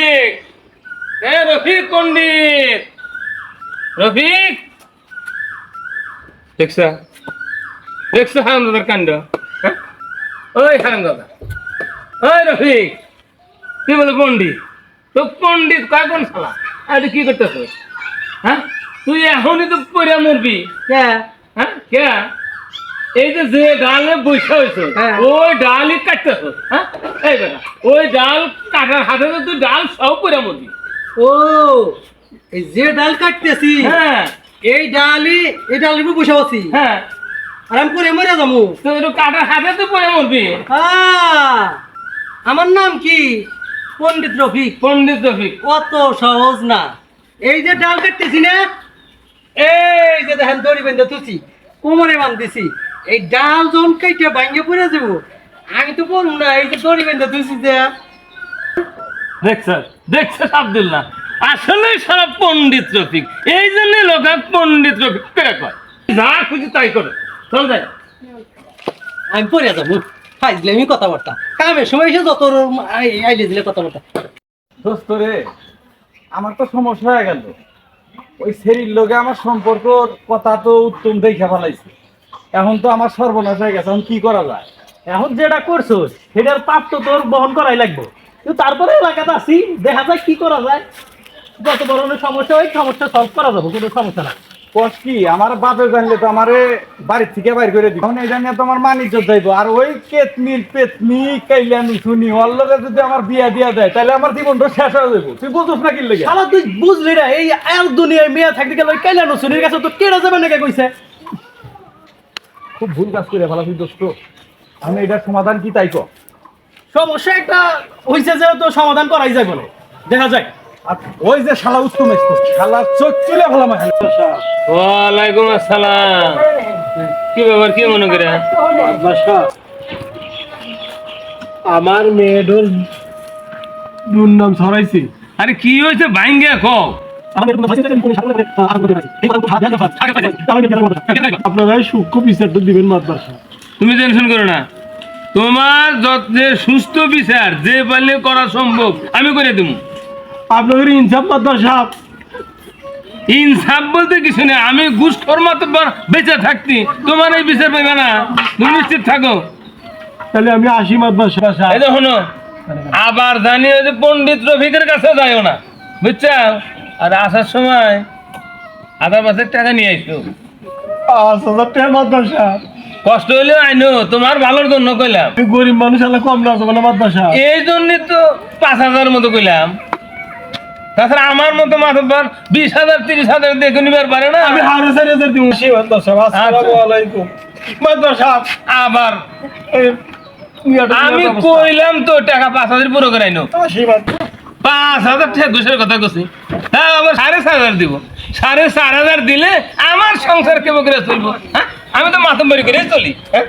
রফিক, রফিক পণ্ডিত, রফিক দেখছা দেখছো হারামদাদার কাণ্ড। ওই হারামদাদা, ওই রফিক, তুই বলে পণ্ডিত, তো পণ্ডিত কয় কোন শালা? আরে কি করতেছ? হ্যাঁ, তুই এখনই তো পড়ে মরবি। হ্যাঁ, কে এই যে ডালে বসে হয়েছ ওই ডালই কাটতেছ? হ্যাঁ, এই বেটা ওই ডাল কাটার হাতে তো তুই ডাল সব পড়ে মরবি। ও এই যে ডাল কাটতেছি, হ্যাঁ এই ডালের উপর বসে আছি। হ্যাঁ, আর আমি করে মরে যাবো। তো একটু কাটার হাতে তো পড়ে মরবি। আমার নাম কি? পণ্ডিত রফিক। পণ্ডিত রফিক অত সহজ না। এই যে ডাল কাটতেছি না, এই যে দেখেন দড়ি বেঁধে তুছি, কোমরে বাঁধতেছি। এই ডাল যখন কাইটে ভাঙ্গে পড়ে যাবো, আমি তো বলবো না এই যে দড়ি বেঁধে তুছি যে। দেখছ আব্দুল্লাহ, আসলে সারা পণ্ডিত রফিক, এই জন্য লোক পণ্ডিত রফিক করে কয়। যা খুশি তাই করো, চল যাই। আমি পড়ে যাবো, ফাইজলে আমি কথাবার্তা কামের সময় এসে যত আইলে দিলে কথাবার্তা। দোস্ত রে, আমার তো সমস্যা হয়ে গেল। ওই সেরির লোকে আমার সম্পর্ক কথা তো উত্তম দেখে ফেলাইছে। এখন তো আমার সর্বনাশ হয়ে গেছে। এখন কি করা যায়? এখন যেটা করছো সেটার পাপ তো তোর বহন করাই লাগবে, কিন্তু তারপরে এলাকাতে আছি, দেখা যায় কি করা যায়। যত ধরনের সমস্যা হয় সমস্যা সলভ করা যাবে, কোনো সমস্যা না। কষ্ট কি, আমার বাপে জানলে তো আমারে বাড়ির থেকে বাইর করে দিই। এখন এই জানিয়ে তো আমার মান ইজ্জত যাইবো। আর ওই কেতনির পেতনি কাইলানি শুনি ওর লগে যদি আমার বিয়া দিয়া দেয়, তাহলে আমার জীবনটা শেষ হয়ে যাবো। তুই বুঝছ না কি লেগে? শালা তুই বুঝলি না, এই এক দুনিয়ায় মেয়ে থাকতে গেলে ওই কাইলা নসুনির কাছে তো কেড়ে যাবে নাকি কইছে। খুব ভুল কাজ করে ফেলা তুই দোস্ত। আমি এটার সমাধান কি তাই কর। সমস্যা একটা হইছে যে তো সমাধান করাই যায় বলে দেখা যায়। আর ওই যে শালা উত্তম এসছে, শালা চোখ চুলে ফেলাম। ওয়ালাইকুম আসসালাম। কি ব্যাপার, কি মনে করে? আমার মেয়ের দুর্নাম ছড়াইছি। আরে কি হয়েছে ভাঙ্গে কও। আপনারা সূক্ষ্ম বিচারটা দিবেন মাদ্রাসা। তুমি টেনশন করো না, তোমার যত্নের সুস্থ বিচার যে পারলে করা সম্ভব আমি করে দেবো। আপনাদের ইনসাফ মাদ্রাসা। ইনসাফ বলতে কিছু নেই, আমি ঘুষখোর মাতব্বর বেঁচে থাকতি তোমার এই বিচার পাইবে না, তুমি নিশ্চিত থাকো। তাহলে আমি আসি মাদ্রাসা। এই দেখো না, আবার জানি ওই যে পণ্ডিত রফিকের কাছে যাইও না, বুঝছো? আর আসার সময় আধার মাসের টাকা নিয়ে আইসো। 5,000 টাকা মাদ্রাসা। কষ্ট হইলেও আইনো, তোমার ভালোর জন্য কইলাম। গরিব মানুষ এলাকা কম না যাবে না মাদ্রাসা। এই জন্যই তো 5,000 মতো কইলাম। তাছাড়া আমার মতো মাতব্বর 20,000 30,000 দেখে নিবার পারে না। আমি 4,000 দিব। আসসালামু আলাইকুম মাদ্রাসা। আবার আমি কইলাম তো টাকা 5,000 পুরো করে আইনো। 5,000 টাকা ঘুষের কথা কছি, হ্যাঁ আবার 4,500 দিব। 4,500 দিলে আমার সংসার কেমন করে চলবো? হ্যাঁ, আমি তো মাতব্বরি করে চলি। হ্যাঁ,